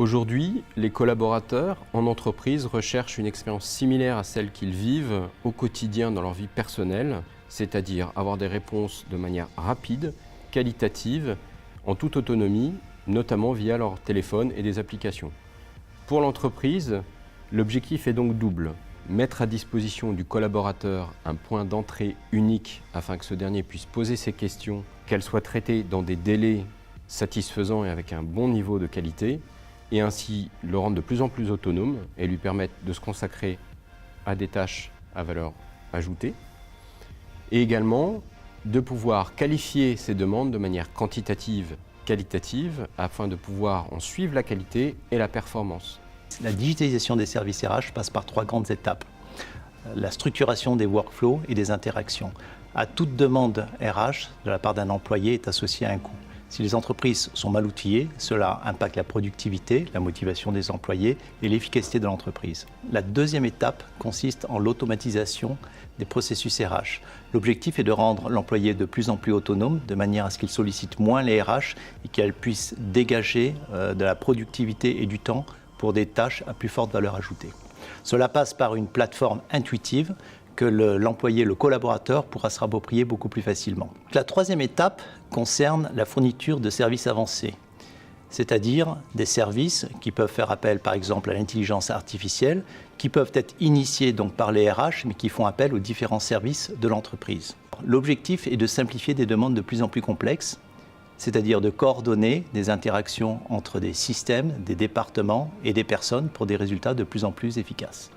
Aujourd'hui, les collaborateurs en entreprise recherchent une expérience similaire à celle qu'ils vivent au quotidien dans leur vie personnelle, c'est-à-dire avoir des réponses de manière rapide, qualitative, en toute autonomie, notamment via leur téléphone et des applications. Pour l'entreprise, l'objectif est donc double. Mettre à disposition du collaborateur un point d'entrée unique afin que ce dernier puisse poser ses questions, qu'elles soient traitées dans des délais satisfaisants et avec un bon niveau de qualité, et ainsi le rendre de plus en plus autonome et lui permettre de se consacrer à des tâches à valeur ajoutée, et également de pouvoir qualifier ces demandes de manière quantitative, qualitative, afin de pouvoir en suivre la qualité et la performance. La digitalisation des services RH passe par 3 grandes étapes. La structuration des workflows et des interactions. À toute demande RH de la part d'un employé est associée à un coût. Si les entreprises sont mal outillées, cela impacte la productivité, la motivation des employés et l'efficacité de l'entreprise. La deuxième étape consiste en l'automatisation des processus RH. L'objectif est de rendre l'employé de plus en plus autonome, de manière à ce qu'il sollicite moins les RH et qu'elle puisse dégager de la productivité et du temps pour des tâches à plus forte valeur ajoutée. Cela passe par une plateforme intuitive que l'employé, le collaborateur, pourra se approprier beaucoup plus facilement. La troisième étape concerne la fourniture de services avancés, c'est-à-dire des services qui peuvent faire appel par exemple à l'intelligence artificielle, qui peuvent être initiés donc par les RH, mais qui font appel aux différents services de l'entreprise. L'objectif est de simplifier des demandes de plus en plus complexes, c'est-à-dire de coordonner des interactions entre des systèmes, des départements et des personnes pour des résultats de plus en plus efficaces.